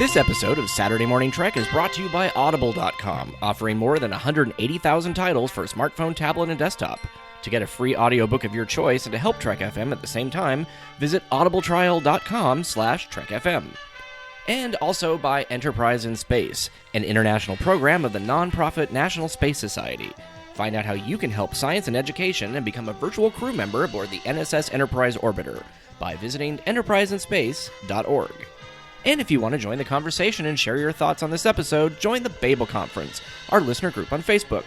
This episode of Saturday Morning Trek is brought to you by Audible.com, offering more than 180,000 titles for smartphone, tablet, and desktop. To get a free audiobook of your choice and to help Trek FM at the same time, visit audibletrial.com/trekfm. And also by Enterprise in Space, an international program of the nonprofit National Space Society. Find out how you can help science and education and become a virtual crew member aboard the NSS Enterprise Orbiter by visiting enterpriseinspace.org. And if you want to join the conversation and share your thoughts on this episode, join the Babel Conference, our listener group on Facebook.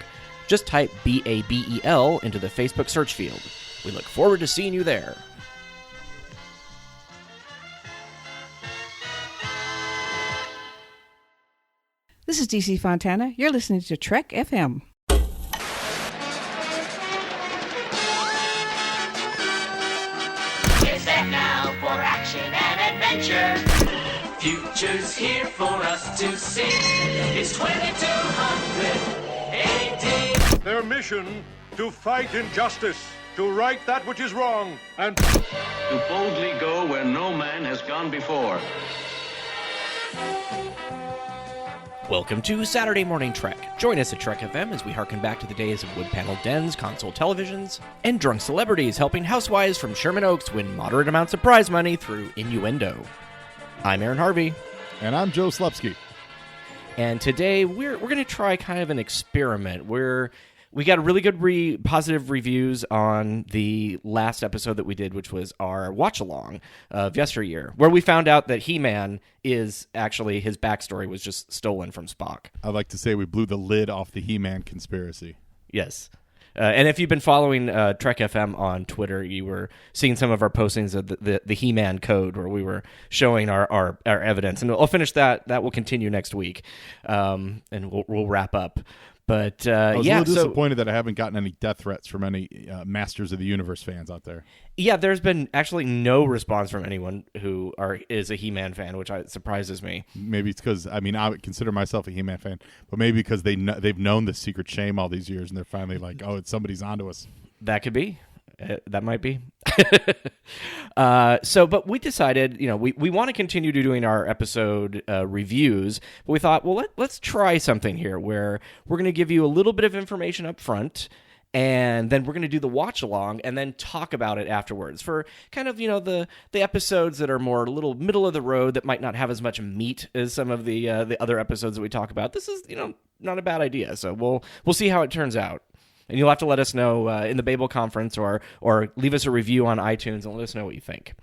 Just type BABEL into the Facebook search field. We look forward to seeing you there. This is DC Fontana. You're listening to Trek FM. It's set now for action and adventure. Future's here for us to see. It's 2200 AD. Their mission, to fight injustice, to right that which is wrong, and to boldly go where no man has gone before. Welcome to Saturday Morning Trek. Join us at Trek FM as we harken back to the days of wood-paneled dens, console televisions, and drunk celebrities helping housewives from Sherman Oaks win moderate amounts of prize money through innuendo. I'm Aaron Harvey. And I'm Joe Slepsky. And today we're going to try kind of an experiment where we got really good positive reviews on the last episode that we did, which was our watch-along of yesteryear, where we found out that He-Man is actually, his backstory was just stolen from Spock. I'd like to say we blew the lid off the He-Man conspiracy. Yes. And if you've been following Trek FM on Twitter, you were seeing some of our postings of the He-Man code where we were showing our evidence. And I'll finish that. That will continue next week, and we'll wrap up. But I was a little disappointed that I haven't gotten any death threats from any Masters of the Universe fans out there. Yeah, there's been actually no response from anyone who is a He-Man fan, which surprises me. Maybe it's because, I would consider myself a He-Man fan, but maybe because they've known this secret shame all these years, and they're finally like, oh, somebody's onto us. That could be. That might be. But we decided, we want to continue to doing our episode reviews, but we thought, well, let's try something here where we're going to give you a little bit of information up front, and then we're going to do the watch-along and then talk about it afterwards for kind of, the episodes that are more a little middle of the road that might not have as much meat as some of the other episodes that we talk about. This is, not a bad idea, so we'll see how it turns out. And you'll have to let us know in the Babel Conference or leave us a review on iTunes and let us know what you think.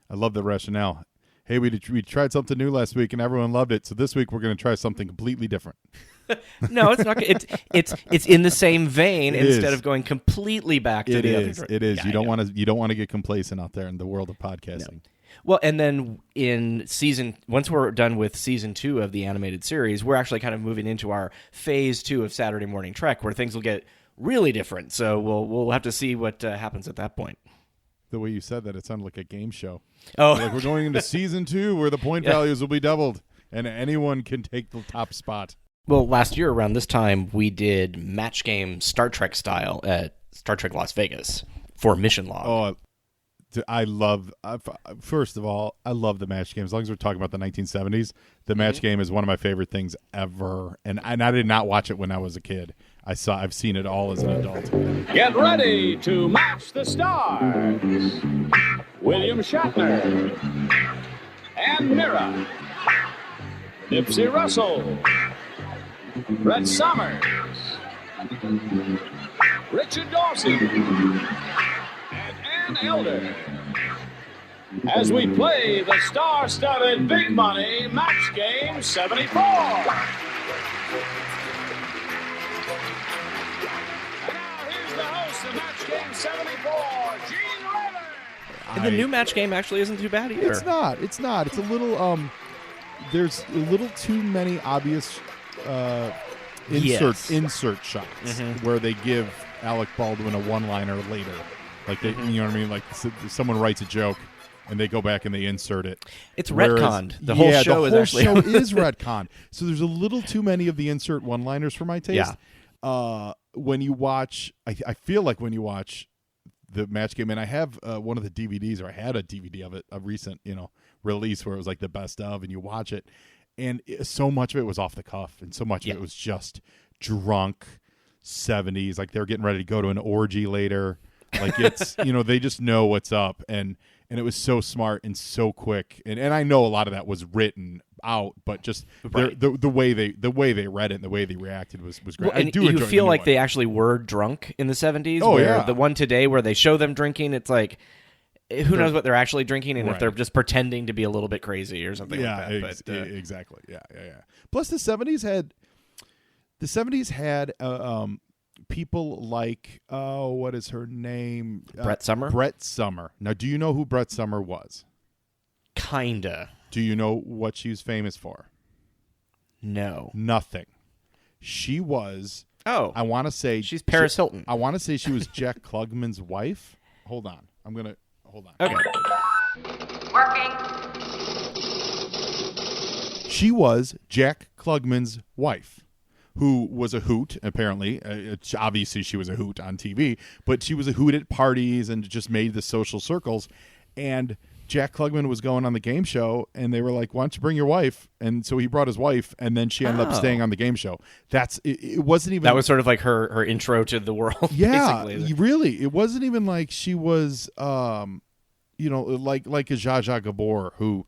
I love the rationale. Hey, we tried something new last week and everyone loved it, so this week we're going to try something completely different. No, it's not. It's in the same vein instead of going completely back to the other. It is. You don't want to get complacent out there in the world of podcasting. No. Well, and then once we're done with season 2 of the animated series, we're actually kind of moving into our phase 2 of Saturday Morning Trek, where things will get really different. So we'll have to see what happens at that point. The way you said that, it sounded like a game show. Oh, like we're going into season 2 where the point values will be doubled, and anyone can take the top spot. Well, last year around this time, we did match game Star Trek style at Star Trek Las Vegas for Mission Log. Oh, first of all, I love the match game. As long as we're talking about the 1970s, the match game is one of my favorite things ever. And I did not watch it when I was a kid. I've seen it all as an adult. Get ready to match the stars. William Shatner and Mira, Nipsey Russell, Brett Summers, Richard Dawson, and Ann Elder, as we play the star-studded Big Money Match Game 74. And now here's the host of Match Game 74, Gene Raymer. And the new match game actually isn't too bad either. It's not. It's a little, there's a little too many obvious insert shots where they give Alec Baldwin a one-liner later. Like they, you know what I mean? Like someone writes a joke and they go back and they insert it. It's retconned. The whole show is actually is retconned. So there's a little too many of the insert one-liners for my taste. Yeah. When you watch, I feel like when you watch the match game, and I have one of the DVDs, or I had a DVD of it, a recent release where it was like the best of, and you watch it, and so much of it was off the cuff, and so much of it was just drunk 70s, like they're getting ready to go to an orgy later, like it's they just know what's up, and it was so smart and so quick, and I know a lot of that was written out, but just the way they read it and the way they reacted was great. Well, and I do enjoy you feel the new like one. they actually were drunk in the 70s. Oh, where yeah. The one today where they show them drinking, it's like, who knows what they're actually drinking, and if Right. they're just pretending to be a little bit crazy or something like that. But exactly. Yeah. Plus, the 70s had people like what is her name? Brett Summer? Brett Summer. Now, do you know who Brett Summer was? Kinda. Do you know what she was famous for? No. Nothing. She was. Oh. I want to say She's Paris Hilton. I want to say she was Jack Klugman's wife. Hold on. Hold on. Okay. Working. She was Jack Klugman's wife, who was a hoot, apparently. Obviously, she was a hoot on TV, but she was a hoot at parties and just made the social circles. And Jack Klugman was going on the game show, and they were like, why don't you bring your wife? And so he brought his wife, and then she ended up staying on the game show. It wasn't even... That was sort of like her intro to the world, Yeah, basically. really. It wasn't even like she was, like a Zsa Zsa Gabor, who...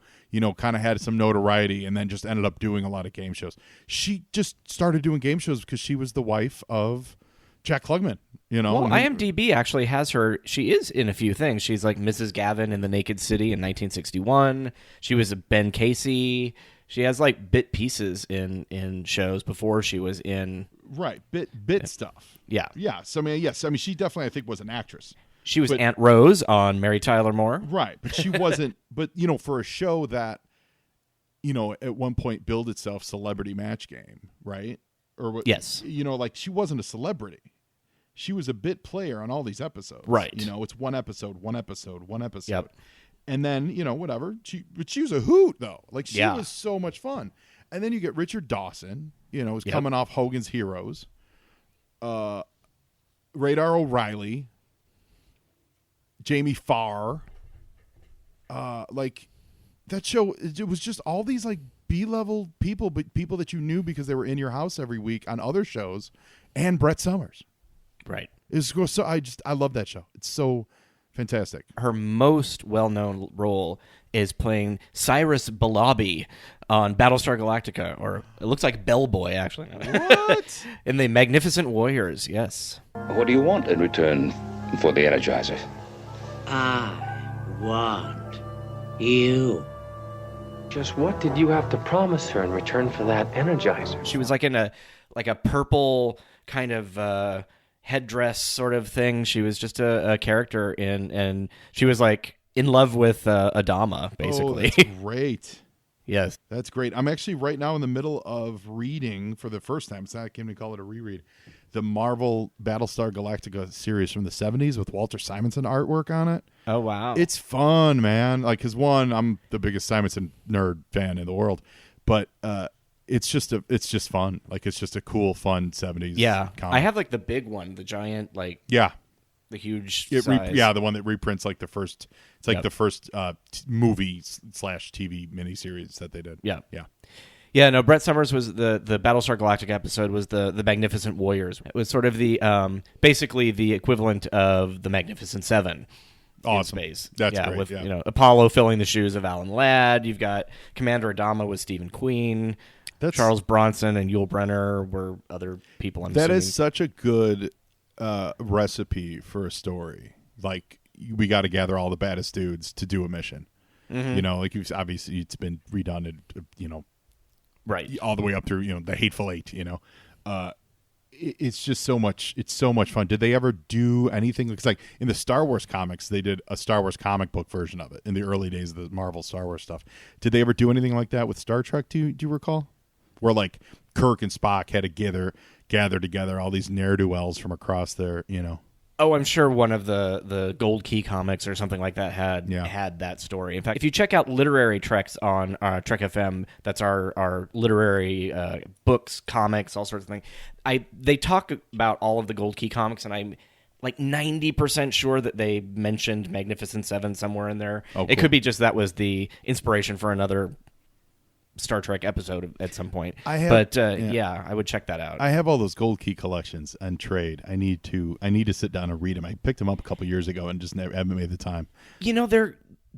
kind of had some notoriety and then just ended up doing a lot of game shows. She just started doing game shows because she was the wife of Jack Klugman, Well, IMDb actually has her. She is in a few things. She's like Mrs. Gavin in The Naked City in 1961. She was a Ben Casey. She has like bit pieces in shows before she was in... Right, bit stuff. Yeah. Yeah, so yes. I mean, she definitely, I think, was an actress. She was Aunt Rose on Mary Tyler Moore. Right, but she wasn't. But for a show that, at one point billed itself Celebrity Match Game, right? Or what? Yes. Like she wasn't a celebrity. She was a bit player on all these episodes. Right. It's one episode. Yep. And then whatever. But she was a hoot though. Like she Yeah. was so much fun. And then you get Richard Dawson. Was coming off Hogan's Heroes. Radar O'Reilly. Jamie Farr, like that show. It was just all these like B-level people, but people that you knew because they were in your house every week on other shows, and Brett Summers. Right. I love that show. It's so fantastic. Her most well-known role is playing Cyrus Balabi on Battlestar Galactica, or it looks like Bellboy, actually. What? In The Magnificent Warriors, yes. What do you want in return for the Energizer? I want you. Just what did you have to promise her in return for that Energizer? She was like in a purple kind of headdress sort of thing. She was just a character and she was like in love with Adama, basically. Oh, that's great. Yes. That's great. I'm actually right now in the middle of reading for the first time. So I can't even call it a reread. The Marvel Battlestar Galactica series from the 70s with Walter Simonson artwork on it. Oh, wow. It's fun, man. Like, because one, I'm the biggest Simonson nerd fan in the world, but it's just fun. Like, it's just a cool, fun 70s. Yeah. comic. I have like the big one, the giant, like the huge size. size. The one that reprints like the first. It's like the first movie / TV miniseries that they did. Yeah. Yeah. Yeah, no, Brett Summers was the Battlestar Galactica episode was the Magnificent Warriors. It was sort of the basically the equivalent of the Magnificent Seven. Awesome. In space. That's yeah, great. With yeah. Apollo filling the shoes of Alan Ladd. You've got Commander Adama with Stephen Queen. Charles Bronson and Yul Brynner were other people. That is such a good recipe for a story. Like, we got to gather all the baddest dudes to do a mission. Mm-hmm. Like obviously it's been redone. Right, all the way up through the Hateful Eight. It's just so much. It's so much fun. Did they ever do anything? Because like in the Star Wars comics, they did a Star Wars comic book version of it in the early days of the Marvel Star Wars stuff. Did they ever do anything like that with Star Trek? Do you recall? Where like Kirk and Spock had to gather together all these ne'er-do-wells from across their Oh, I'm sure one of the Gold Key comics or something like that had that story. In fact, if you check out Literary Treks on Trek FM, that's our literary books, comics, all sorts of things. They talk about all of the Gold Key comics, and I'm like 90% sure that they mentioned Magnificent Seven somewhere in there. Oh, It cool. could be just that was the inspiration for another Star Trek episode at some point. I would check that out. I have all those Gold Key collections on trade. I need to sit down and read them. I picked them up a couple years ago and just never haven't made the time.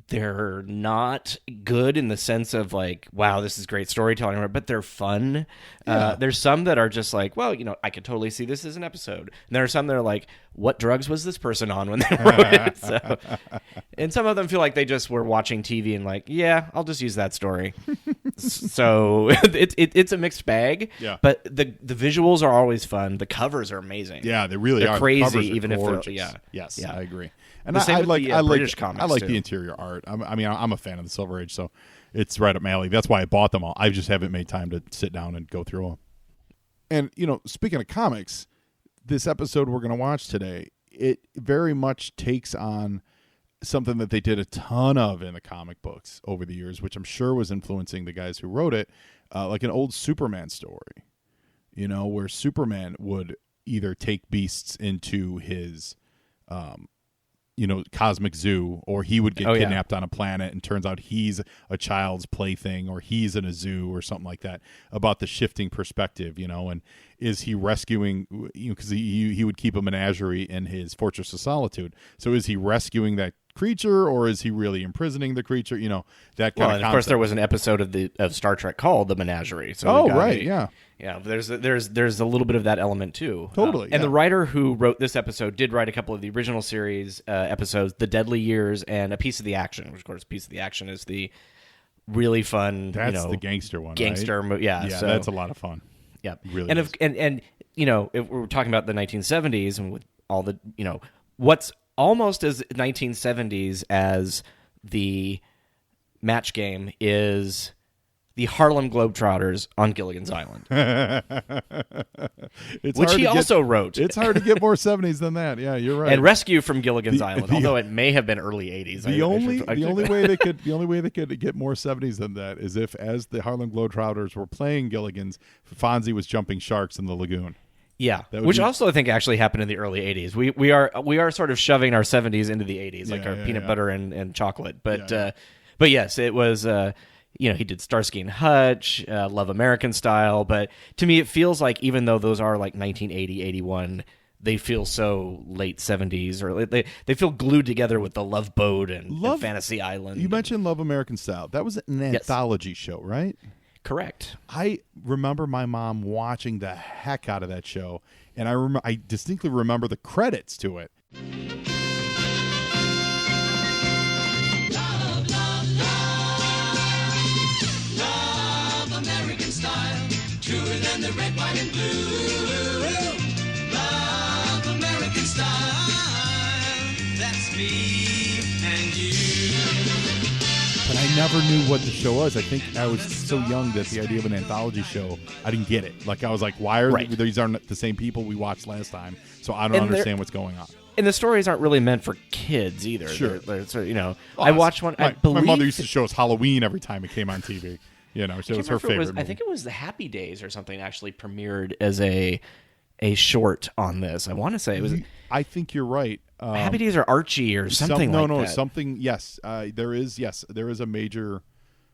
They're not good in the sense of like, wow, this is great storytelling, but they're fun. There's some that are just like, well, I could totally see this as an episode. And there are some that are like, what drugs was this person on when they wrote it? So, and some of them feel like they just were watching TV and like, yeah, I'll just use that story. So it's a mixed bag. Yeah. But the visuals are always fun. The covers are amazing. Yeah, they really they're are. crazy, Covers are even gorgeous. if they're Yes, yeah. I agree. And The same I with like the British comics, I like too. the interior art. I'm a fan of the Silver Age, so it's right up my alley. That's why I bought them all. I just haven't made time to sit down and go through them. And speaking of comics, this episode we're going to watch today, it very much takes on something that they did a ton of in the comic books over the years, which I'm sure was influencing the guys who wrote it, like an old Superman story, where Superman would either take beasts into his cosmic zoo, or he would get kidnapped on a planet and turns out he's a child's plaything, or he's in a zoo or something like that, about the shifting perspective, and is he rescuing, because he would keep a menagerie in his Fortress of Solitude. So is he rescuing that creature, or is he really imprisoning the creature? That kind of and of course there was an episode of Star Trek called The Menagerie. So yeah, there's a little bit of that element too. Totally. And the writer who wrote this episode did write a couple of the original series episodes, The Deadly Years and A Piece of the Action, which of course Piece of the Action is the really fun, that's the gangster one, gangster right? Yeah, so that's a lot of fun. Yeah, really. And if we're talking about the 1970s and with all the what's almost as 1970s as the Match Game is the Harlem Globetrotters on Gilligan's Island, which he also wrote. It's hard to get more 70s than that. Yeah, you're right. And Rescue from Gilligan's Island, although it may have been early 80s. The only way they could get more 70s than that is if, as the Harlem Globetrotters were playing Gilligan's, Fonzie was jumping sharks in the lagoon. Yeah, which also I think actually happened in the early 80s. We are sort of shoving our 70s into the 80s, like our peanut butter and chocolate. But yes, it was. He did Starsky and Hutch, Love American Style. But to me, it feels like even though those are like 1980, 81, they feel so late 70s, or they feel glued together with The Love Boat and Fantasy Island. You mentioned Love American Style. That was an anthology show, right? Correct. I remember my mom watching the heck out of that show, and I distinctly remember the credits to it. Love American Style, truer than the red, white, and blue. Love American Style, that's me and you. But I never knew what the show was. I think I was so young that the idea of an anthology show, I didn't get it. Like, I was like, why are these aren't the same people we watched last time? So I don't understand what's going on. And the stories aren't really meant for kids either. Sure. I watched one. My mother used to show us Halloween every time it came on TV. So it was her favorite movie. I think it was the Happy Days or something actually premiered as a short on this. I want to say it was. I think you're right. Happy Days or Archie or something like that. Something. Yes, there is a major,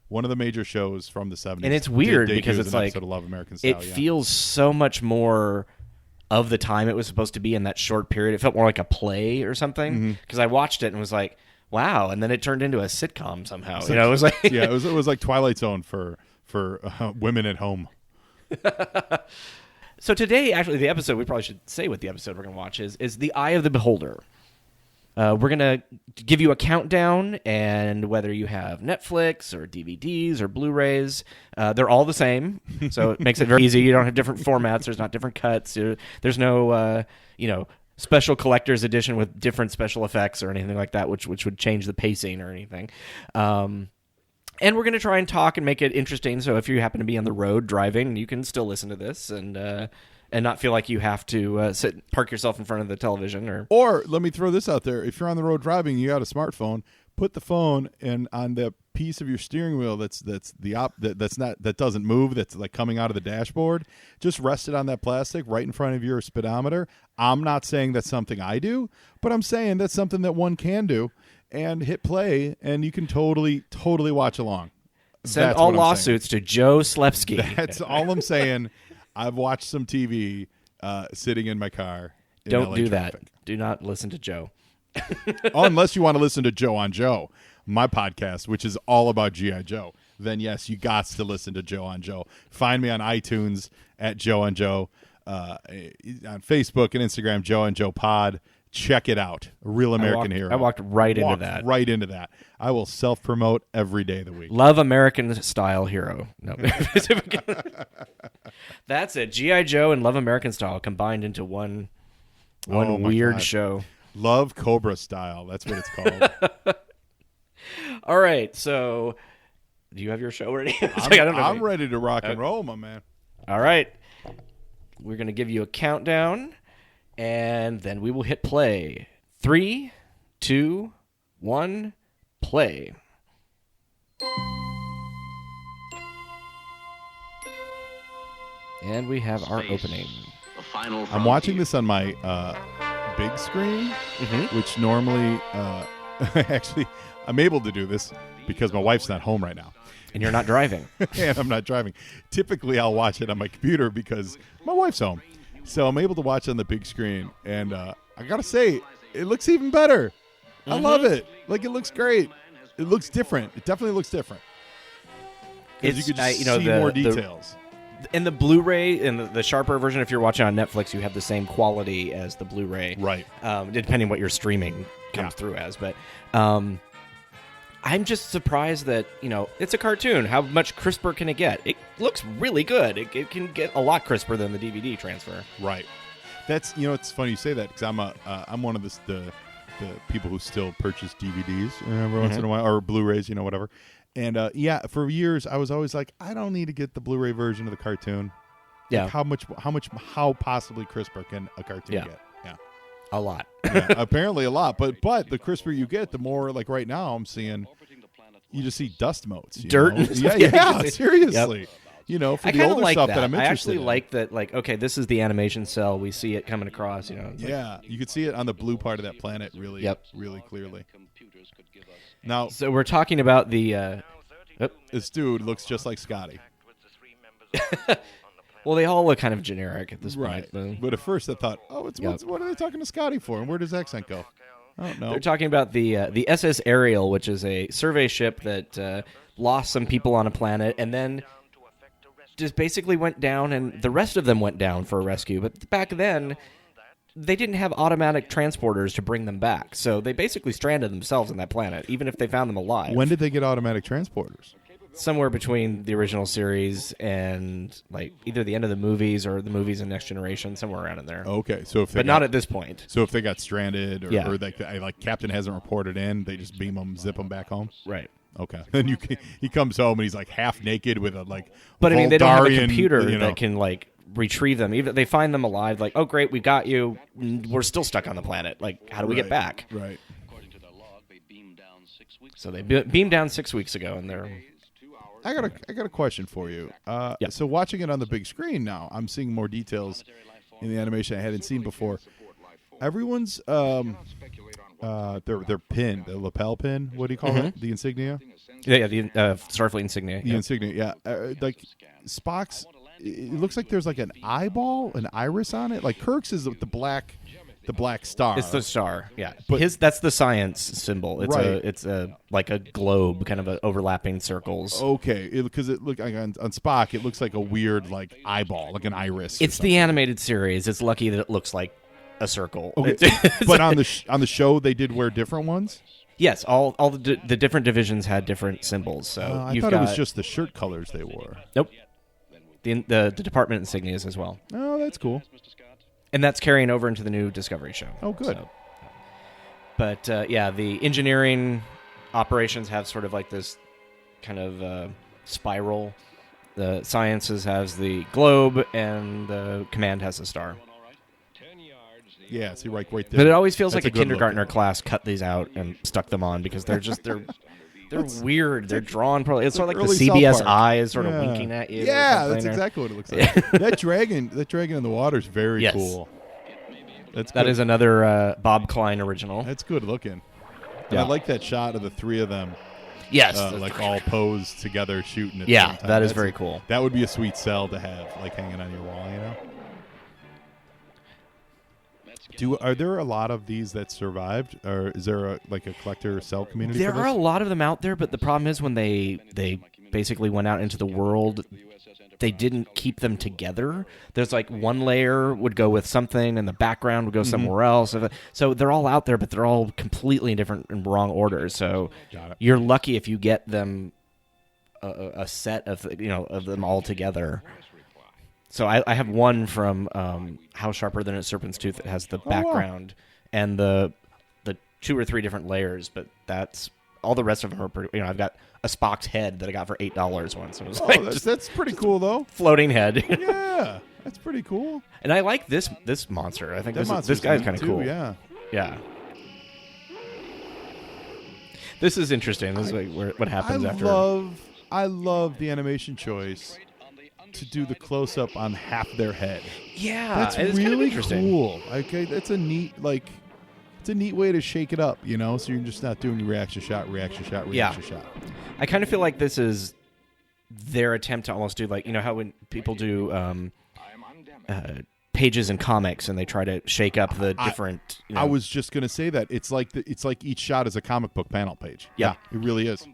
one of the major shows from the 70s. And it's weird because it's like of Love American Style, it feels so much more of the time it was supposed to be in that short period. It felt more like a play or something because I watched it and was like, wow, and then it turned into a sitcom somehow. It was like it was like Twilight Zone for women at home. So today, actually, the episode, we probably should say what the episode we're going to watch is The Eye of the Beholder. We're going to give you a countdown, and whether you have Netflix or DVDs or Blu-rays, they're all the same, so it makes it very easy. You don't have different formats. There's not different cuts. There's no, special collector's edition with different special effects or anything like that, which would change the pacing or anything. And we're going to try and talk and make it interesting, so if you happen to be on the road driving, you can still listen to this and not feel like you have to park yourself in front of the television. Or let me throw this out there. If you're on the road driving, you got a smartphone, put the phone and on the piece of your steering wheel that doesn't move, that's like coming out of the dashboard, just rest it on that plastic right in front of your speedometer. I'm not saying that's something I do, but I'm saying that's something that one can do, and hit play, and you can totally watch along. Send That's all what I'm lawsuits to Joe Slepsky. saying. That's all I'm saying. I've watched some TV sitting in my car. Don't LA do traffic. that. Do not listen to Joe. Unless you want to listen to Joe on Joe, my podcast, which is all about G.I. Joe. Then yes, you got to listen to Joe on Joe. Find me on iTunes at Joe on Joe, on Facebook and Instagram, Joe and Joe Pod. Check it out. A real American hero. I walked right into that. Right into that. I will self-promote every day of the week. Love American Style hero. No. That's it. G.I. Joe and Love American Style combined into one weird God. show. Love Cobra Style. That's what it's called. All right. So, do you have your show ready? I'm ready to rock and roll, my man. All right. We're going to give you a countdown, and then we will hit play. 3, 2, 1, play. And we have our opening. I'm watching this on my big screen, which normally, actually, I'm able to do this because my wife's not home right now. And you're not driving. And I'm not driving. Typically, I'll watch it on my computer because my wife's home. So I'm able to watch on the big screen. And I got to say, it looks even better. I love it. Like, it looks great. It looks different. It definitely looks different. Because you could just see more details. And the Blu-ray and the sharper version, if you're watching on Netflix, you have the same quality as the Blu-ray. Right. Depending what your streaming comes through as. But I'm just surprised that, it's a cartoon. How much crisper can it get? It looks really good. It can get a lot crisper than the DVD transfer. Right. That's, it's funny you say that because I'm one of the people who still purchase DVDs every once in a while, or Blu-rays, whatever. And for years I was always like, I don't need to get the Blu-ray version of the cartoon. Yeah. Like how possibly crisper can a cartoon get? Yeah. A lot. Yeah, apparently a lot. But the crisper you get, the more, like right now I'm seeing, you just see dust motes. Dirt. Yeah, seriously. Yep. For the older stuff that I'm interested in. I actually like that, okay, this is the animation cell. We see it coming across, you could see it on the blue part of that planet really clearly. Now, so we're talking about the... this dude looks just like Scotty. Well, they all look kind of generic at this point. Right. But at first I thought, what are they talking to Scotty for? And where does accent go? I don't know. They're talking about the SS Ariel, which is a survey ship that lost some people on a planet and then just basically went down, and the rest of them went down for a rescue. But back then, they didn't have automatic transporters to bring them back. So they basically stranded themselves on that planet, even if they found them alive. When did they get automatic transporters? Somewhere between the original series and either the end of the movies or the movies in Next Generation, somewhere around in there. Okay, so not at this point. So if they got stranded, or like Captain hasn't reported in, they just beam them, zip them back home. Right. Okay. Then he comes home and he's like half naked with a But I mean, they don't have a computer that can retrieve them. Even if they find them alive, oh great, we got you. We're still stuck on the planet. How do we get back? Right. So they beamed down 6 weeks ago, and they're. I got a question for you. So watching it on the big screen now, I'm seeing more details in the animation I hadn't seen before. Everyone's their pin, the lapel pin. What do you call it? The insignia. Yeah, the Starfleet insignia. The insignia. Yeah, like Spock's. It looks like there's an eyeball, an iris on it. Like Kirk's is the black star. It's the star, yeah. But that's the science symbol. It's it's a globe, kind of overlapping circles. Okay, because it look on Spock, it looks like a weird eyeball, like an iris. It's the animated series. It's lucky that it looks like a circle. Okay. But on the show, they did wear different ones. Yes, all the different divisions had different symbols. So I thought it was just the shirt colors they wore. Nope. The department insignias as well. Oh, that's cool. And that's carrying over into the new Discovery show. Oh, good. So, but, the engineering operations have sort of this kind of spiral. The sciences has the globe, and the command has the star. Yeah, see right there. But it always feels That's like a good kindergartner looking. class cut these out and stuck them on because they're weird. They're drawn probably. It's sort of like the early CBS South Park. eye is sort of winking at you. or Yeah, something, that's or- exactly what it looks like. that dragon in the water is very Yes. cool. That That is another Bob Klein original. That's good looking. And Yeah. I like that shot of the three of them. Yes. Like all posed together shooting at Yeah, the same time. that is That's- very cool. That would be a sweet cell to have, like hanging on your wall, you know? Are there a lot of these that survived, or is there a collector cell community? There for are a this? lot of them out there, but the problem is when they basically went out into the world, they didn't keep them together. There's like one layer would go with something, and the background would go somewhere else. So they're all out there, but they're all completely in different and wrong orders. So you're lucky if you get them a set of of them all together. So I have one from How Sharper Than a Serpent's Tooth that has the background and the 2 or 3 different layers, but that's all the rest of them are pretty. I've got a Spock's head that I got for $8 once. It was That's pretty cool, though. floating head. Yeah, that's pretty cool. And I like this monster. I think this guy's kind of too, cool. Yeah. Yeah. This is interesting. This is like what happens after. I love the animation choice to do the close up on half their head. Yeah, That's it's really kind of interesting. cool. Okay, that's a neat it's a neat way to shake it up, so you're just not doing reaction shot. I kind of feel like this is their attempt to almost do like how when people do pages in comics and they try to shake up the different. I was just gonna say that it's like each shot is a comic book panel page. Yeah. It really is.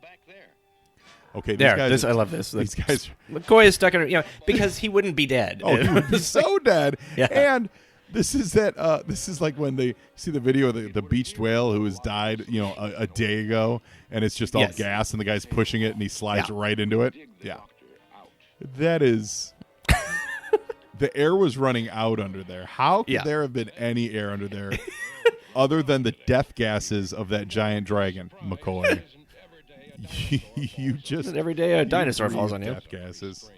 Okay, I love this. These guys, McCoy is stuck in because he wouldn't be dead. he would be so dead. Yeah. And this is like when they see the video of the beached whale who has died, a day ago, and it's just all gas, and the guy's pushing it, and he slides right into it. Yeah, that is. The air was running out under there. How could there have been any air under there, other than the death gases of that giant dragon, McCoy? You just every day a dinosaur falls on you. Death gases.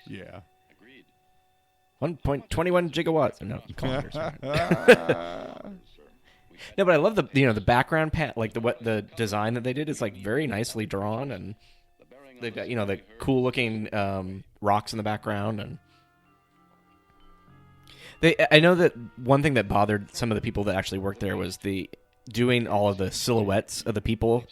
Yeah. 1.21 gigawatts. No, kilometers. No, but I love the background like the design that they did is like very nicely drawn, and they've got the cool looking rocks in the background, and I know that one thing that bothered some of the people that actually worked there was doing all of the silhouettes of the people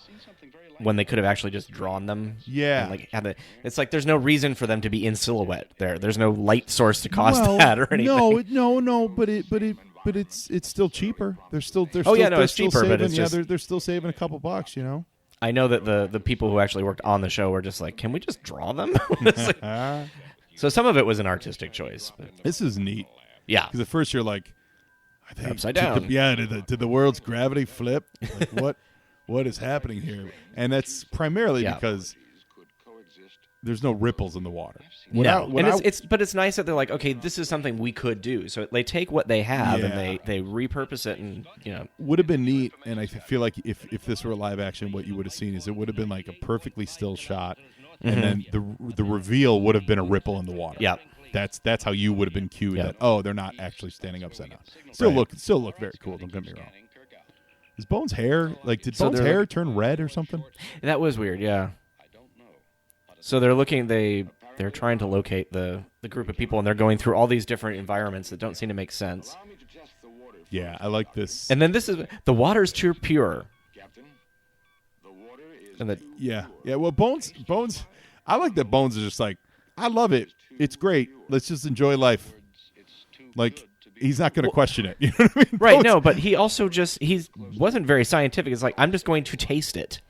when they could have actually just drawn them. Yeah. And it's like there's no reason for them to be in silhouette there. There's no light source to cause that or anything. No, but it's still cheaper. They're still it's cheaper, saving, but it's just they're still saving a couple bucks, I know that the people who actually worked on the show were just like, can we just draw them? So some of it was an artistic choice. But, this is neat. yeah. Because at first you're like, Upside down. Did the world's gravity flip? Like, what is happening here? And that's primarily because there's no ripples in the water. But it's nice that they're like, okay, this is something we could do. So they take what they have and they repurpose it, and would have been neat. And I feel like if this were live action, what you would have seen is it would have been like a perfectly still shot, and then the reveal would have been a ripple in the water. Yeah. That's how you would have been cued that they're not actually standing upside down. Still look very cool. Don't get me wrong. Is Bones' hair did Bones' hair turn red or something? That was weird. Yeah. So they're trying to locate the group of people, and they're going through all these different environments that don't seem to make sense. Yeah, I like this. And then the water's too pure. And yeah. Well, Bones. I like that Bones is just like, I love it. It's great. Let's just enjoy life. Like, he's not going to question it. You know what I mean? Right. No, but he also he wasn't very scientific. It's like, I'm just going to taste it.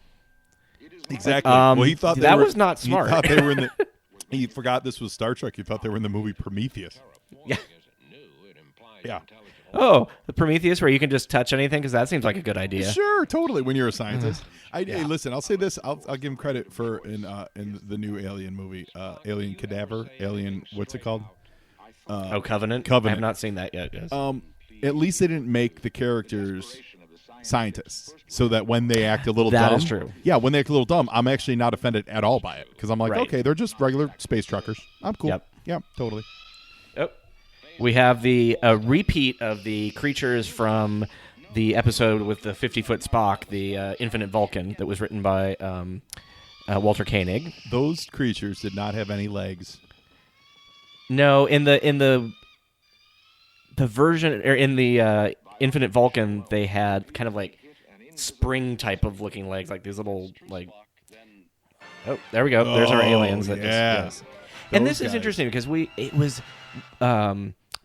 Exactly. Well, he thought that was not smart. He thought they were in the. He forgot this was Star Trek. He thought they were in the movie Prometheus. Yeah. Yeah. Oh, the Prometheus, where you can just touch anything, because that seems like a good idea. Sure, totally. When you're a scientist, hey, listen. I'll say this. I'll give him credit for in the new Alien movie, Alien Cadaver, Alien. What's it called? Covenant. Covenant. I have not seen that yet. Yes. At least they didn't make the characters scientists, so that when they act a little dumb, that is true. Yeah, when they act a little dumb, I'm actually not offended at all by it, because I'm like, Right. okay, they're just regular space truckers. I'm cool. Yep. Yeah, totally. Oh. We have the repeat of the creatures from the episode with the 50-foot Spock, the Infinite Vulcan, that was written by Walter Koenig. Those creatures did not have any legs. No, in the version or in the Infinite Vulcan, they had kind of like spring type of looking legs, like these little like. Oh, there we go. There's our aliens. Yes. And this is interesting because it was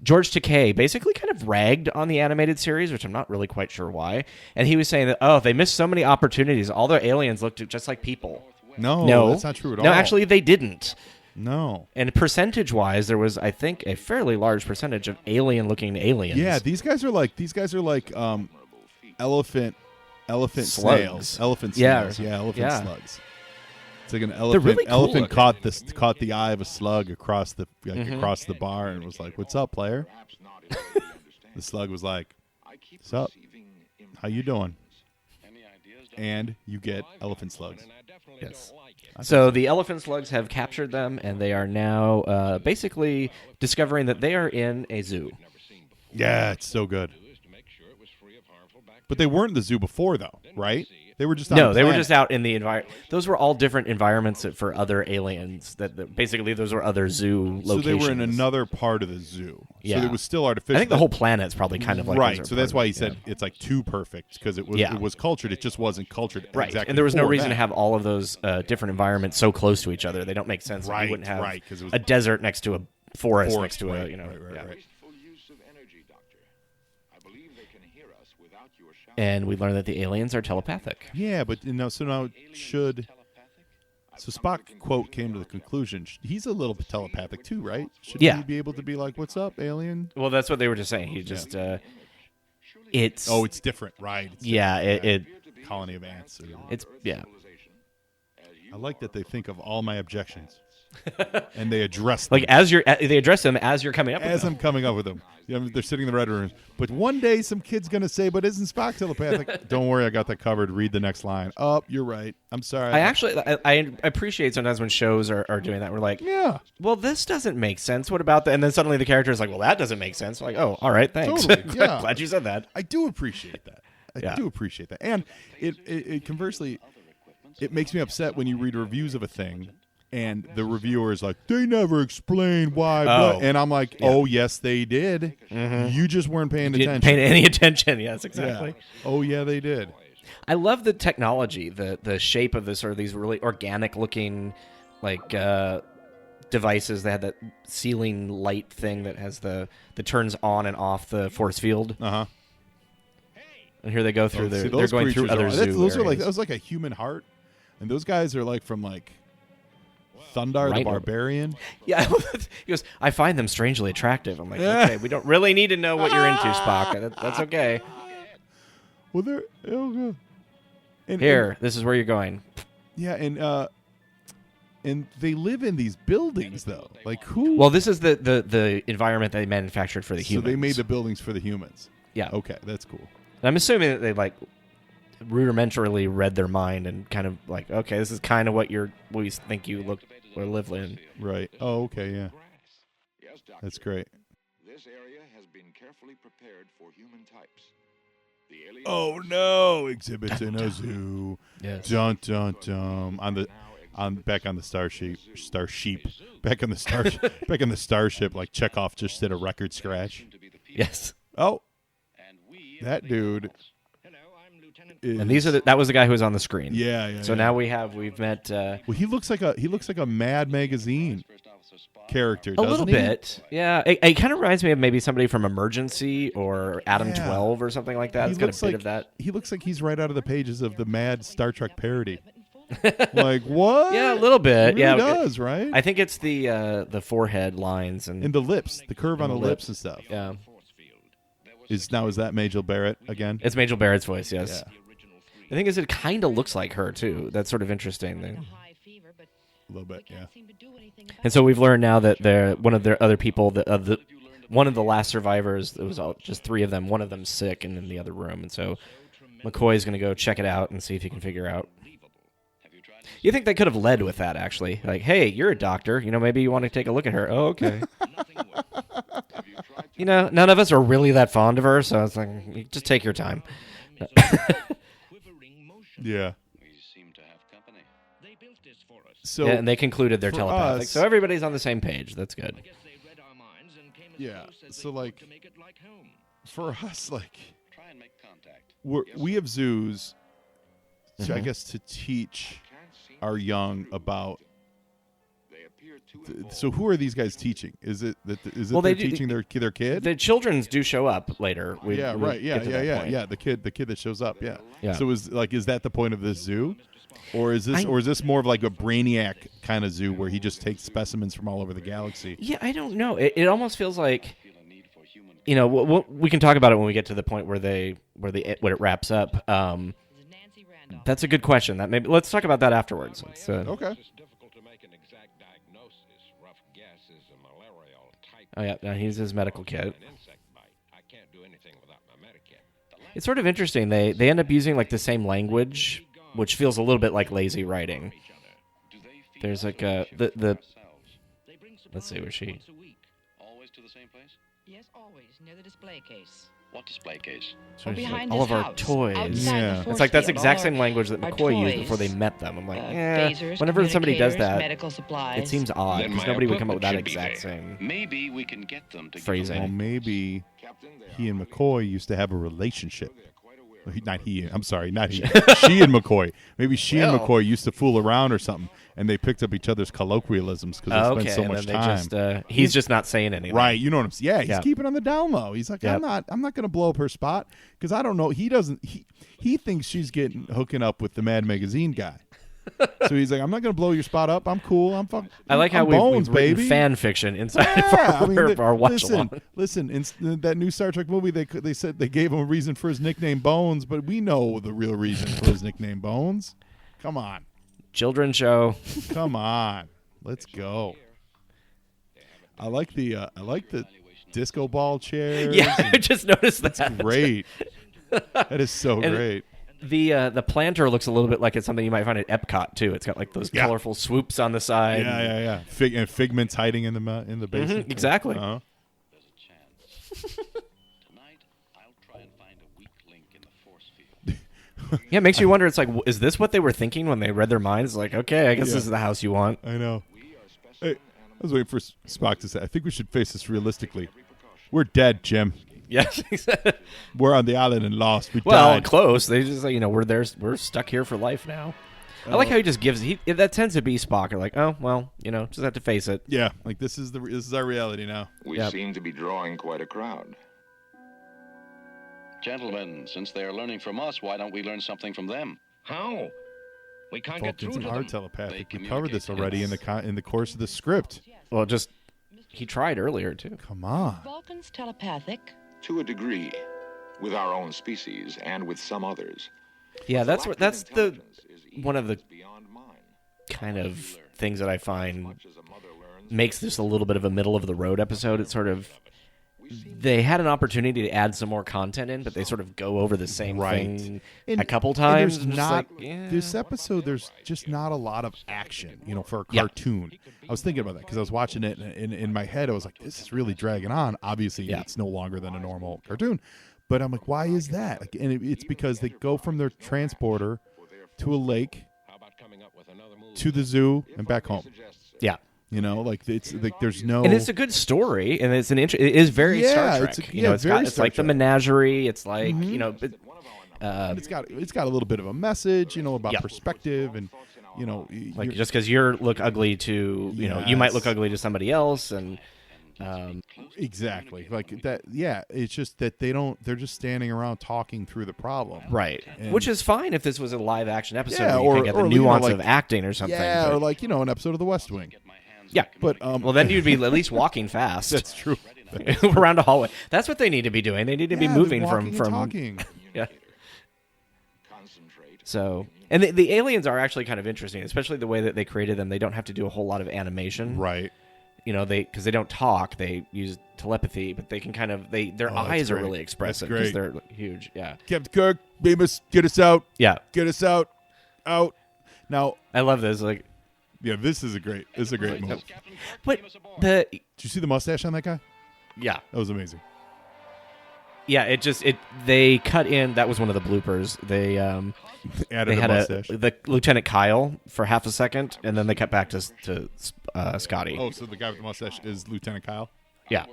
George Takei basically kind of ragged on the animated series, which I'm not really quite sure why. And he was saying that they missed so many opportunities. All their aliens looked just like people. No, that's not true at all. No, actually, they didn't. No. And percentage-wise, there was, I think, a fairly large percentage of alien-looking aliens. Yeah, these guys are like elephant slugs. snails. Elephant snails. Yeah, elephant slugs. It's like an elephant. Really cool elephant caught the eye of a slug across the across the bar and was like, "What's up, player?" The slug was like, "What's up? How you doing?" And you get elephant slugs. Yes. So the elephant slugs have captured them, and they are now basically discovering that they are in a zoo. Yeah, it's so good. But they weren't in the zoo before, though, right? They were just on they were just out in the environment. Those were all different environments for other aliens. That basically those were other zoo locations. So they were in another part of the zoo. Yeah. So it was still artificial. I think the whole planet's probably kind of like right. So that's why he said it's like too perfect because it was cultured. It just wasn't cultured right. Exactly. And there was no reason to have all of those different environments so close to each other. They don't make sense. Right. You wouldn't have Because it was a desert next to a forest next to right, a Right. And we learned that the aliens are telepathic. Yeah, but so now should. So Spock quote came to the conclusion he's a little bit telepathic too, right? Should he be able to be like, "What's up, alien?" Well, that's what they were just saying. He just it's it's different, right? It's it colony of ants. I like that they think of all my objections. And they address them. Like they address them as you're coming up with them. I'm coming up with them. They're sitting in the red room. But one day some kid's going to say, but isn't Spock telepathic? Don't worry, I got that covered. Read the next line. Oh, you're right. I'm sorry. I appreciate sometimes when shows are doing that. We're like, yeah, well, this doesn't make sense. What about that? And then suddenly the character is like, well, that doesn't make sense. We're like, oh, all right, thanks. Totally. Yeah. Glad you said that. I do appreciate that. I do appreciate that. And it conversely, it makes me upset when you read reviews of a thing and the reviewer is like, they never explain why. Oh. And I'm like, oh, yes, they did. Mm-hmm. You just weren't paying attention. Paying any attention. Yes, exactly. Yeah. Oh, yeah, they did. I love the technology, the shape of this, or these really organic-looking, like, devices. They had that ceiling light thing that has that turns on and off the force field. Uh-huh. And here they go through they're going through other zoo those areas. are like that was like a human heart, and those guys are like from like Thundar the Barbarian. Yeah, he goes, I find them strangely attractive. I'm like, okay, we don't really need to know what you're into, Spock. That's okay. Well, they're this is where you're going. Yeah, and they live in these buildings though. Like who? Well, this is the environment they manufactured for the humans. So they made the buildings for the humans. Yeah. Okay, that's cool. I'm assuming that they like rudimentarily read their mind and kind of like, okay, this is kind of what we think you look or live in. Right. Oh, okay, yeah. That's great. This area has been carefully prepared for human types. Oh no! Exhibits in a zoo. Yes. Dun dun dun. Back on the starship. Back on the starship. Like Chekhov just did a record scratch. Yes. Oh. That dude. And that was the guy who was on the screen. Yeah. So now we've met. Well, he looks like a Mad Magazine character. A little bit. Yeah. It kind of reminds me of maybe somebody from Emergency or Adam 12 or something like that. It's got a bit of that. He looks like he's right out of the pages of the Mad Star Trek parody. Like what? Yeah, a little bit. It really does, right? I think it's the forehead lines and the lips, the curve on the lips and stuff. Yeah. Is that Majel Barrett again? It's Majel Barrett's voice, yes. Yeah. The thing is, it kind of looks like her too. That's sort of interesting. A little bit, yeah. And so we've learned now that one of their other people, one of the last survivors, it was just three of them. One of them's sick and in the other room, and so McCoy's going to go check it out and see if he can figure out. You think they could have led with that, actually? Like, hey, you're a doctor. Maybe you want to take a look at her. Oh, okay. none of us are really that fond of her, so it's like, just take your time. Yeah. So, and they concluded they're telepathic, so everybody's on the same page. That's good. Yeah. So, like, for us, like, we have zoos, I guess, to teach our young about. So who are these guys teaching? Is it they're teaching their kid? The children's do show up later. The kid that shows up. Yeah. So is that the point of this zoo, or is this more of like a Brainiac kind of zoo where he just takes specimens from all over the galaxy? Yeah, I don't know. It almost feels like, we can talk about it when we get to the point where it wraps up. That's a good question. Let's talk about that afterwards. Okay. Oh yeah, no, he's his medical kit. It's sort of interesting. They end up using like the same language, which feels a little bit like lazy writing. There's like the. Let's see, where's she? Always to the same place? Yes, always near the display case. What display case? So behind all of our house, toys. Yeah. It's like that's the exact same language that McCoy used before they met them. I'm like, whenever somebody does that, it seems odd because nobody would come up with that exact same. Maybe we can get them to phrasing. Well, maybe he and McCoy used to have a relationship. Not he. I'm sorry, not he. She and McCoy. Maybe she and McCoy used to fool around or something, and they picked up each other's colloquialisms because they spent so much time. He's just not saying anything. Right. You know what I'm saying? Yeah, he's keeping on the down low. He's like, I'm not going to blow up her spot because I don't know. He doesn't. He thinks she's hooking up with the Mad Magazine guy. So he's like, I'm not going to blow your spot up. I'm cool. I like how we've written fan fiction inside of our watch along. Listen, in that new Star Trek movie, they said they gave him a reason for his nickname Bones, but we know the real reason for his nickname Bones. Come on. Children's show. Come on. Let's go. I like the disco ball chairs. Yeah, I just noticed that. That's great. That is so great. The planter looks a little bit like it's something you might find at Epcot too. It's got like those colorful swoops on the side. Yeah. And Figment's hiding in the basement. Mm-hmm, exactly. Uh-huh. There's a chance. Tonight, I'll try and find a weak link in the force field. Yeah, it makes you wonder. It's like, is this what they were thinking when they read their minds? Like, okay, I guess this is the house you want. I know. Hey, I was waiting for Spock to say, I think we should face this realistically. We're dead, Jim. Yes, we're on the island and lost. We died. Close. They just we're stuck here for life now. I like how he just gives. That tends to be Spock. Or like, oh well, just have to face it. Yeah, like this is our reality now. We seem to be drawing quite a crowd. Gentlemen, since they are learning from us, why don't we learn something from them? How? We can't get through to them. Hard telepathic. We covered this already in the course of the script. Well, he tried earlier too. Come on. Vulcans telepathic? To a degree, with our own species and with some others. Yeah, that's one of the kind of things that I find makes this a little bit of a middle of the road episode. It's sort of they had an opportunity to add some more content in, but they sort of go over the same thing a couple times. And this episode, there's just not a lot of action, for a cartoon. I was thinking about that because I was watching it, and in my head, I was like, this is really dragging on. Obviously, it's no longer than a normal cartoon. But I'm like, why is that? It's because they go from their transporter to a lake, to the zoo, and back home. Yeah. It's like there's no, and it's a good story, and it is very Star Trek. It's like the menagerie. It's like it's got a little bit of a message, about perspective, and like just because you look ugly to you might look ugly to somebody else, and exactly like that. Yeah, it's just that they're just standing around talking through the problem, right? Which is fine if this was a live action episode, where you can get the nuance of acting or something. Yeah, or like an episode of The West Wing. Yeah, but well, then you'd be at least walking fast. That's true. Around a hallway. That's what they need to be doing. They need to be moving from talking. Yeah. So, and the aliens are actually kind of interesting, especially the way that they created them. They don't have to do a whole lot of animation, right? Because they don't talk. They use telepathy, but they can kind of their eyes are really expressive because they're huge. Yeah. Captain Kirk, Bemis, get us out. Yeah. Get us out. Now I love this. Like. Yeah, this is a great move. But did you see the mustache on that guy? Yeah. That was amazing. Yeah, they cut in. That was one of the bloopers. They Added they a had mustache. the Lieutenant Kyle for half a second, and then they cut back to Scotty. Oh, so the guy with the mustache is Lieutenant Kyle? Yeah.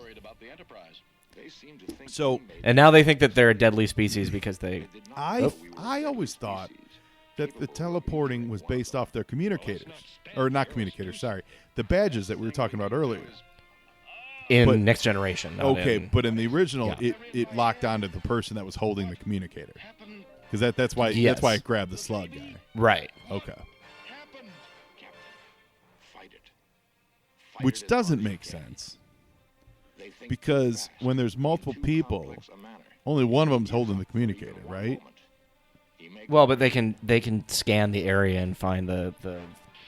So, and now they think that they're a deadly species because they. I always thought that the teleporting was based off their communicators, or not communicators. Sorry, the badges that we were talking about earlier. In Next Generation. But in the original, it locked onto the person that was holding the communicator, because that's why it grabbed the slug guy. Right. Okay. Which doesn't make sense, because when there's multiple people, only one of them's holding the communicator, right? Well, but they can scan the area and find the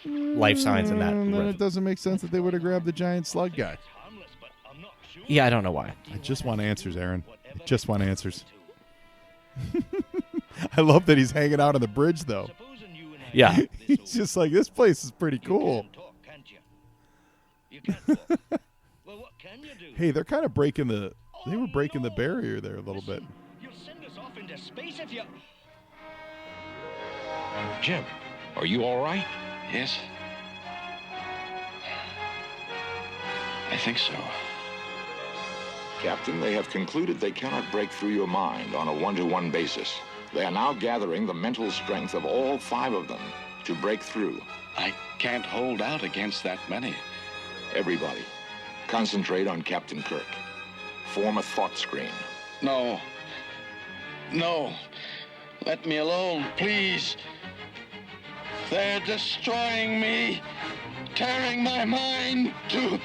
life signs in that. And then it doesn't make sense that they would have grabbed the giant slug guy. Yeah, I don't know why. I just want answers, Aaron. I just want answers. I love that he's hanging out on the bridge, though. Yeah. He's just like, this place is pretty cool. Hey, they're kind of breaking the barrier there a little bit. Jim, are you all right? Yes. I think so. Captain, they have concluded they cannot break through your mind on a one-to-one basis. They are now gathering the mental strength of all 5 of them to break through. I can't hold out against that many. Everybody, concentrate on Captain Kirk. Form a thought screen. No. No. Let me alone, please. They're destroying me. Tearing my mind to...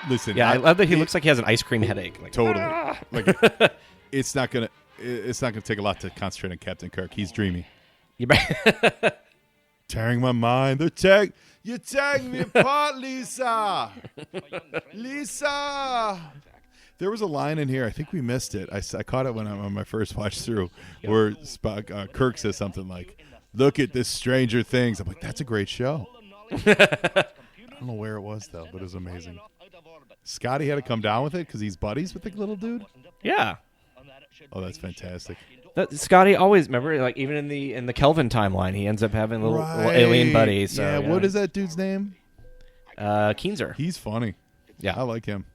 Listen, yeah, I love that he looks like he has an ice cream headache. Like, totally. Like, it's not gonna take a lot to concentrate on Captain Kirk. He's dreamy. Tearing my mind. You're tearing me apart, Lisa. Lisa. There was a line in here. I think we missed it. I caught it when I'm on my first watch through, where Kirk says something like, "Look at this Stranger Things." I'm like, that's a great show. I don't know where it was though, but it was amazing. Scotty had to come down with it because he's buddies with the little dude. Yeah. Oh, that's fantastic. Scotty always, remember, like even in the Kelvin timeline, he ends up having little alien buddies. So, yeah. What is that dude's name? Keenzer. He's funny. Yeah, I like him.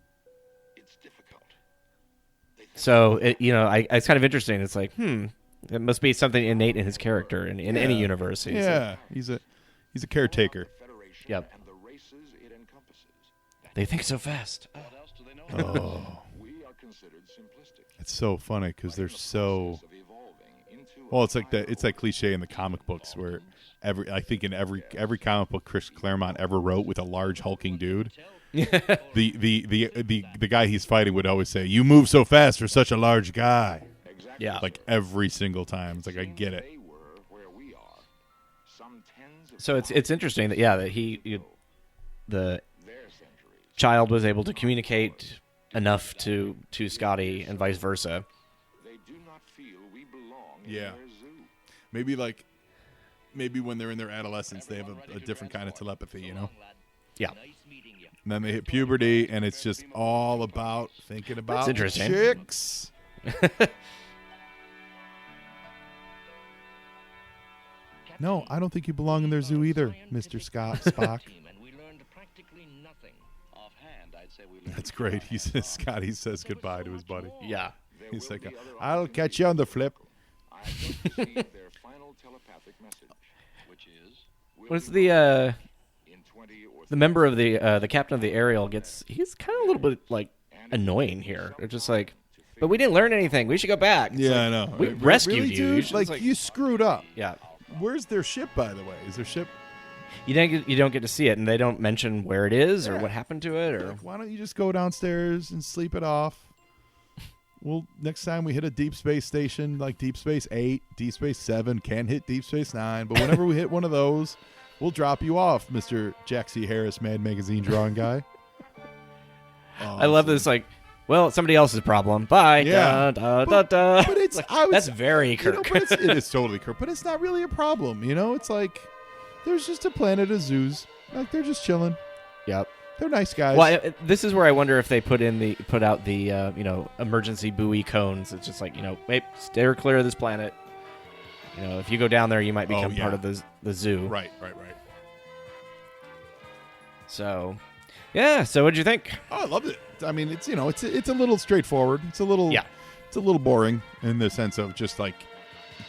So it's kind of interesting. It's like, it must be something innate in his character in any universe. He's a caretaker. Yep. They think so fast. Oh. It's so funny because they're so. Well, it's like that cliche in the comic books where every comic book Chris Claremont ever wrote with a large hulking dude, the guy he's fighting would always say, "You move so fast for such a large guy." Yeah, like every single time. It's like, I get it. So it's interesting that the child was able to communicate enough to Scotty and vice versa. Yeah. Maybe when they're in their adolescence, they have a different kind of telepathy, you know? Yeah. And then they hit puberty, and it's just all about thinking about chicks. No, I don't think you belong in their zoo either, Mr. Spock. That's great. Scotty says goodbye to his buddy. Yeah. He's like, "I'll catch you on the flip." What's the member of the captain of the Ariel he's kind of a little bit like annoying here. They're just like, but we didn't learn anything. We should go back. It's I know. We rescued really, you. Dude? Like you screwed up. Yeah. Where's their ship, by the way? Is their ship? You don't get to see it, and they don't mention where it is or what happened to it, or why don't you just go downstairs and sleep it off? Well, next time we hit a deep space station like Deep Space 8, Deep Space 7, can't hit Deep Space 9, but whenever we hit one of those, we'll drop you off, Mr. Jack C. Harris, Mad Magazine drawing guy. I love this, like, well, it's somebody else's problem. Bye. Yeah. But it's like, that's very Kirk. But it is totally Kirk, but it's not really a problem, you know? It's like, there's just a planet of zoos. Like they're just chilling. Yep. They're nice guys. Well, this is where I wonder if they put out the emergency buoy cones. It's just like, wait, steer clear of this planet. If you go down there, you might become part of the zoo. Right. So, yeah. So, what'd you think? Oh, I loved it. I mean, it's it's a little straightforward. It's a little boring in the sense of just like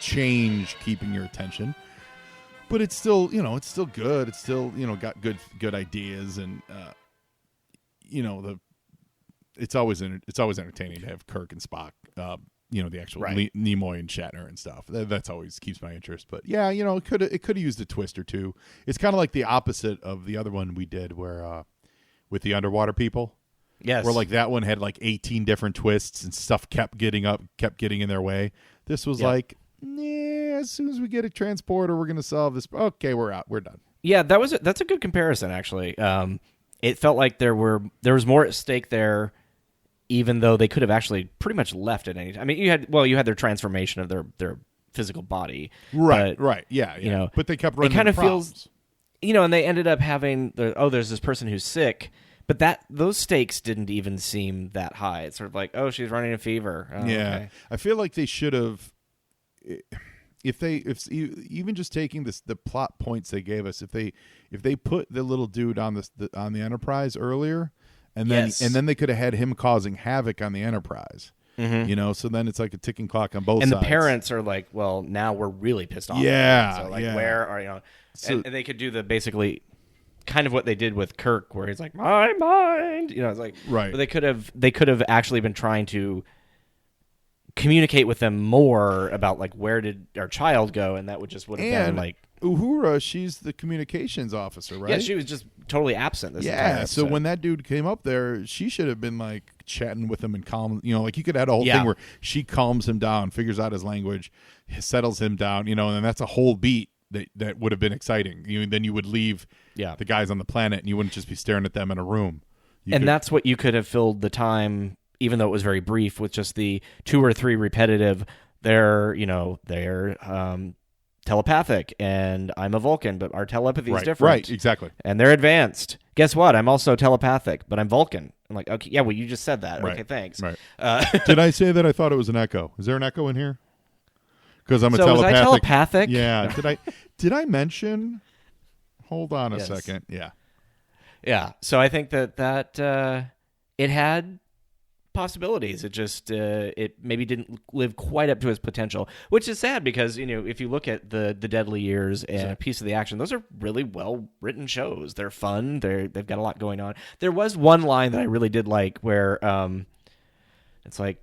change keeping your attention. But it's still, it's still good. It's still, got good ideas, and it's always entertaining to have Kirk and Spock, the actual Nimoy and Shatner and stuff. That's always keeps my interest. But yeah, it could have used a twist or two. It's kind of like the opposite of the other one we did, where with the underwater people. Yes. Where like that one had like 18 different twists and stuff kept getting in their way. This was like, as soon as we get a transporter, we're going to solve this. Okay, we're out. We're done. Yeah, that's a good comparison, actually. It felt like there was more at stake there, even though they could have actually pretty much left at any time. I mean, you had their transformation of their physical body. Right, but, right. Yeah. But they kept running. It kind of feels, and they ended up having there's this person who's sick. But those stakes didn't even seem that high. It's sort of like, oh, she's running a fever. Oh, yeah, okay. I feel like they should have, if even just taking the plot points they gave us, if they put the little dude on the Enterprise earlier, and then they could have had him causing havoc on the Enterprise. Mm-hmm. So then it's like a ticking clock on both sides. And the parents are like, well, now we're really pissed off. Yeah. So where are and they could do the basically kind of what they did with Kirk, where he's like, my mind, it's like, right. But they could have actually been trying to communicate with them more about like, where did our child go, and that would have been like Uhura. She's the communications officer, right? Yeah, she was just totally absent. This entire episode. So when that dude came up there, she should have been like chatting with him and calm. Like you could have a whole thing where she calms him down, figures out his language, settles him down. And that's a whole beat. That would have been exciting. Then you would leave the guys on the planet, and you wouldn't just be staring at them in a room. That's what you could have filled the time, even though it was very brief, with just the 2 or 3 repetitive. They're telepathic, and I'm a Vulcan, but our telepathy is different. Right, exactly. And they're advanced. Guess what? I'm also telepathic, but I'm Vulcan. I'm like, okay, yeah, well, you just said that. Right. Okay, thanks. Right. Did I say that I thought it was an echo? Is there an echo in here? Because I'm a telepathic. Was I telepathic? Yeah. Did I mention? Hold on a second. Yeah. Yeah. So I think that it had possibilities. It just it maybe didn't live quite up to its potential, which is sad because if you look at the Deadly Years and A Piece of the Action, those are really well written shows. They're fun. They've got a lot going on. There was one line that I really did like where it's like,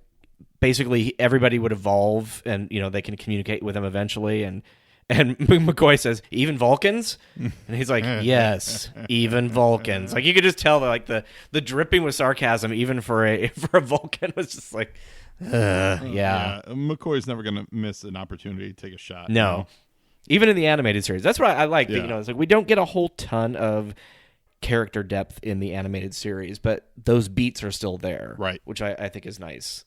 basically everybody would evolve, and they can communicate with them eventually, and McCoy says, even Vulcans? And he's like, yes, even Vulcans. Like you could just tell that like the dripping with sarcasm, even for a Vulcan, was just like, yeah. McCoy's never gonna miss an opportunity to take a shot. No. Even in the animated series. That's what I like. Yeah. It's like we don't get a whole ton of character depth in the animated series, but those beats are still there, right? Which I think is nice.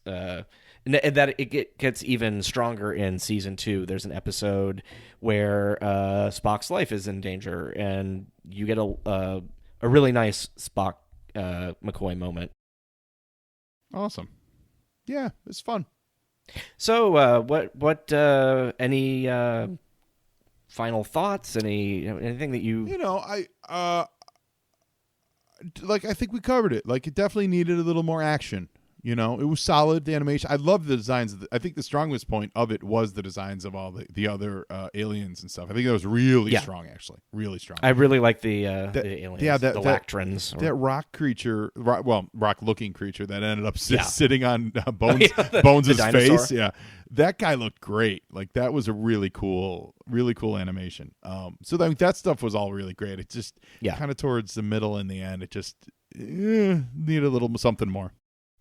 And that it gets even stronger in season 2. There's an episode where Spock's life is in danger, and you get a really nice Spock McCoy moment. Awesome. Yeah, it's fun. So, what any final thoughts? Anything that you I think we covered it. Like it definitely needed a little more action. It was solid, the animation. I love the designs. I think the strongest point of it was the designs of all the other aliens and stuff. I think that was really strong, actually. Really strong. I really like the aliens, the Lactrans. That rock creature, rock-looking creature that ended up sitting on Bones' face. Yeah, that guy looked great. Like, that was a really cool animation. So that stuff was all really great. It just kind of towards the middle and the end, it just needed a little something more.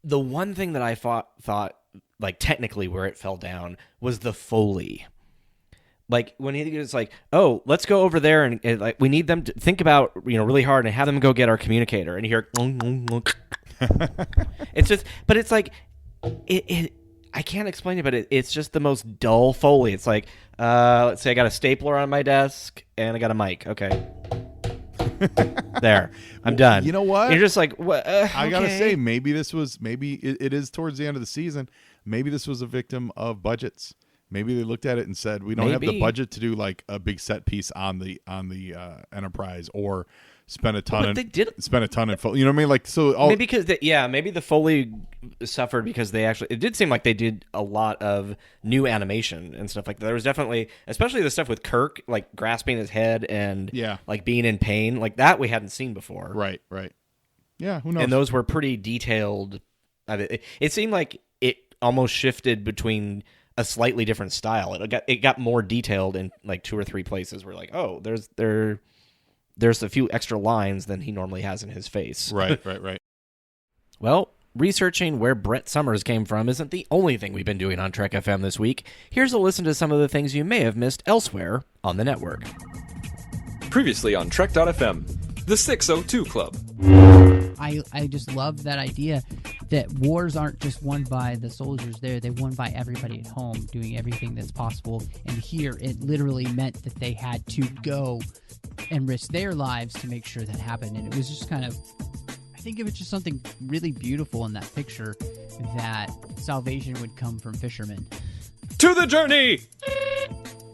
The one thing that I thought, like technically where it fell down was the Foley. Like when he was like, "Oh, let's go over there and like we need them to think about really hard and have them go get our communicator," and you hear, it's just, but it's like it. I can't explain it, but it's just the most dull Foley. It's like, let's say I got a stapler on my desk and I got a mic. Okay. There, I'm done. You know what? You're just like, I gotta say, maybe it is towards the end of the season. Maybe this was a victim of budgets. Maybe they looked at it and said, we don't have the budget to do like a big set piece on the Enterprise, or spend a ton. Spend a ton in Foley. You know what I mean? Like, so maybe because maybe the Foley suffered because it did seem like they did a lot of new animation and stuff like that. There was definitely, especially the stuff with Kirk like grasping his head and like being in pain, like that we hadn't seen before. Right. Yeah, who knows? And those were pretty detailed. It seemed like it almost shifted between a slightly different style. It got more detailed in like 2 or 3 places where like, oh, there's a few extra lines than he normally has in his face. Right. Well, researching where Brett Summers came from isn't the only thing we've been doing on Trek FM this week. Here's a listen to some of the things you may have missed elsewhere on the network. Previously on Trek.fm, the 602 Club. I just love that idea that wars aren't just won by the soldiers there, they're won by everybody at home doing everything that's possible. And here it literally meant that they had to go and risk their lives to make sure that happened. And it was just kind of, I think it was just something really beautiful in that picture, that salvation would come from fishermen. To the journey!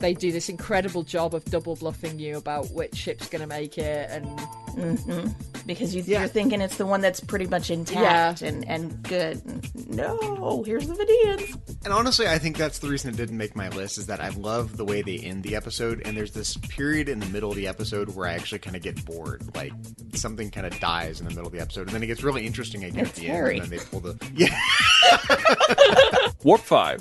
They do this incredible job of double bluffing you about which ship's going to make it, and because you're thinking it's the one that's pretty much intact and good. No, here's the Vidians. And honestly, I think that's the reason it didn't make my list, is that I love the way they end the episode, and there's this period in the middle of the episode where I actually kind of get bored. Like, something kind of dies in the middle of the episode, and then it gets really interesting again at the end, and then they pull the... Warp 5.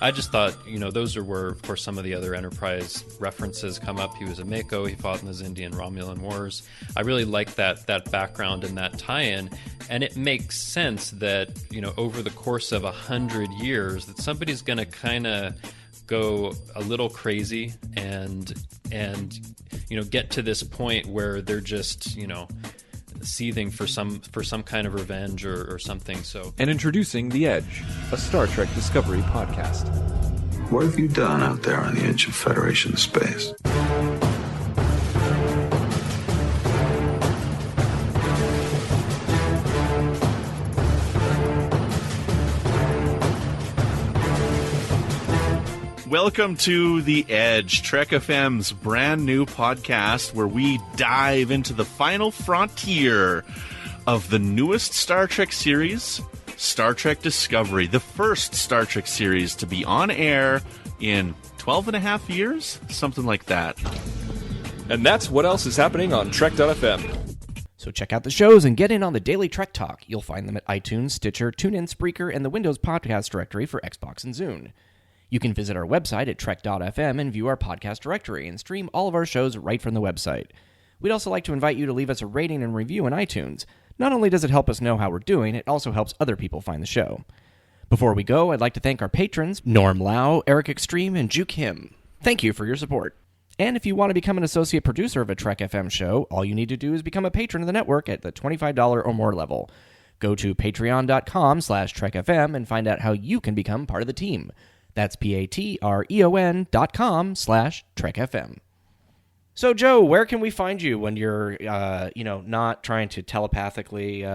I just thought, those are where, of course, some of the other Enterprise references come up. He was a Mako. He fought in the Zindian-Romulan Wars. I really like that background and that tie-in. And it makes sense that, over the course of 100 years, that somebody's going to kind of go a little crazy and get to this point where they're just, seething for some kind of revenge or something. So, and introducing The Edge, a Star Trek Discovery podcast. What have you done out there on the edge of Federation space? Welcome to The Edge, Trek FM's brand new podcast where we dive into the final frontier of the newest Star Trek series, Star Trek Discovery, the first Star Trek series to be on air in 12 and a half years, something like that. And that's what else is happening on Trek.fm. So check out the shows and get in on the daily Trek Talk. You'll find them at iTunes, Stitcher, TuneIn, Spreaker, and the Windows Podcast Directory for Xbox and Zune. You can visit our website at trek.fm and view our podcast directory and stream all of our shows right from the website. We'd also like to invite you to leave us a rating and review in iTunes. Not only does it help us know how we're doing, it also helps other people find the show. Before we go, I'd like to thank our patrons, Norm Lau, Eric Extreme, and Ju Kim. Thank you for your support. And if you want to become an associate producer of a Trek FM show, all you need to do is become a patron of the network at the $25 or more level. Go to patreon.com/trekfm and find out how you can become part of the team. That's patreon.com/trekfm. So, Joe, where can we find you when you're, not trying to telepathically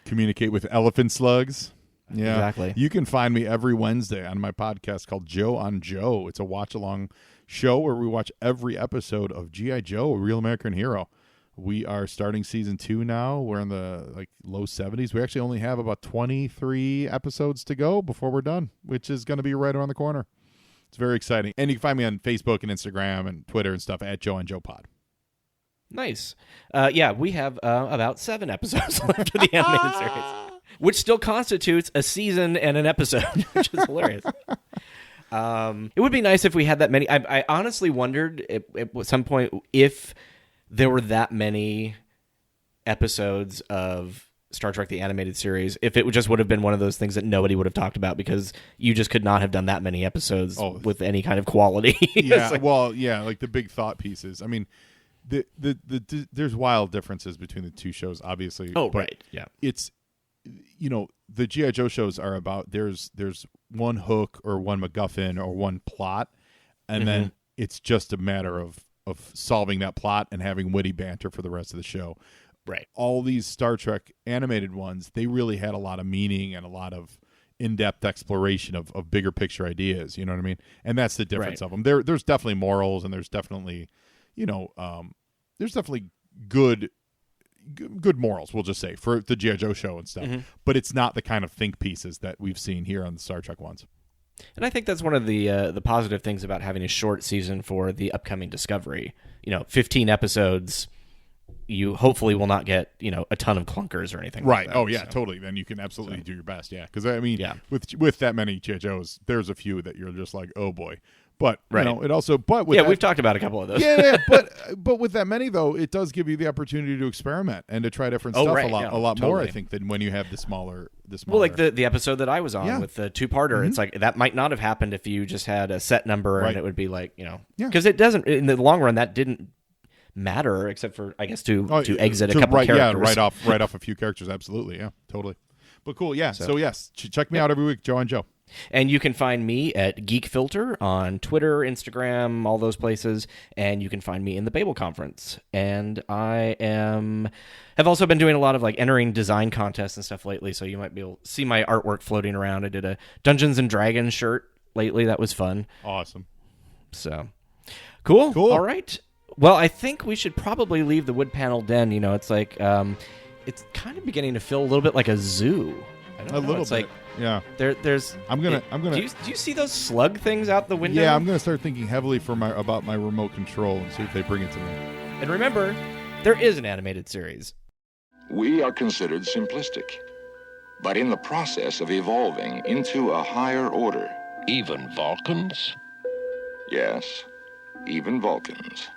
communicate with elephant slugs? Yeah, exactly. You can find me every Wednesday on my podcast called Joe on Joe. It's a watch-along show where we watch every episode of G.I. Joe, A Real American Hero. We are starting season 2 now. We're in the low 70s. We actually only have about 23 episodes to go before we're done, which is going to be right around the corner. It's very exciting. And you can find me on Facebook and Instagram and Twitter and stuff at Joe on Joe Pod. Nice. We have about 7 episodes left of the animated series, which still constitutes a season and an episode, which is hilarious. It would be nice if we had that many. I honestly wondered at some point if there were that many episodes of Star Trek the Animated Series, if it would have been one of those things that nobody would have talked about because you just could not have done that many episodes with any kind of quality. Yeah, like the big thought pieces. I mean, there's wild differences between the two shows, obviously. Oh, right, yeah. It's, the G.I. Joe shows are about, there's one hook or one MacGuffin or one plot, and then it's just a matter of of solving that plot and having witty banter for the rest of the show. Right. All these Star Trek animated ones, they really had a lot of meaning and a lot of in-depth exploration of bigger picture ideas. You know what I mean? And that's the difference of them. There's definitely morals, and there's definitely, there's definitely good morals, we'll just say, for the G.I. Joe show and stuff. Mm-hmm. But it's not the kind of think pieces that we've seen here on the Star Trek ones. And I think that's one of the positive things about having a short season for the upcoming Discovery. 15 episodes. You hopefully will not get, a ton of clunkers or anything right. like that. Oh, yeah, totally. Then you can absolutely do your best, yeah. Because, I mean, with that many G.I. Joes, there's a few that you're just like, oh, boy. But, it also... we've talked about a couple of those. But with that many, though, it does give you the opportunity to experiment and to try different stuff a lot more, I think, than when you have the smaller... Well, like the episode that I was on with the two-parter, Mm-hmm. it's like that might not have happened if you just had a set number and it would be like, because Yeah. it doesn't... In the long run, that didn't matter except for, I guess, to exit a couple characters. Yeah, right off a few characters, absolutely, yeah, totally. But cool, yeah. So yes, check me out every week, Joe and Joe. And you can find me at Geek Filter on Twitter, Instagram, all those places. And you can find me in the Babel Conference. And I have also been doing a lot of entering design contests and stuff lately. So you might be able to see my artwork floating around. I did a Dungeons and Dragons shirt lately. That was fun. Awesome. So cool. All right. Well, I think we should probably leave the wood panel den. It's like it's kind of beginning to feel a little bit like a zoo. I don't know. Little it's bit. like yeah. There's. I'm gonna. Do you see those slug things out the window? Yeah, I'm gonna start thinking heavily about my remote control and see if they bring it to me. And remember, there is an animated series. We are considered simplistic, but in the process of evolving into a higher order. Even Vulcans? Yes, even Vulcans.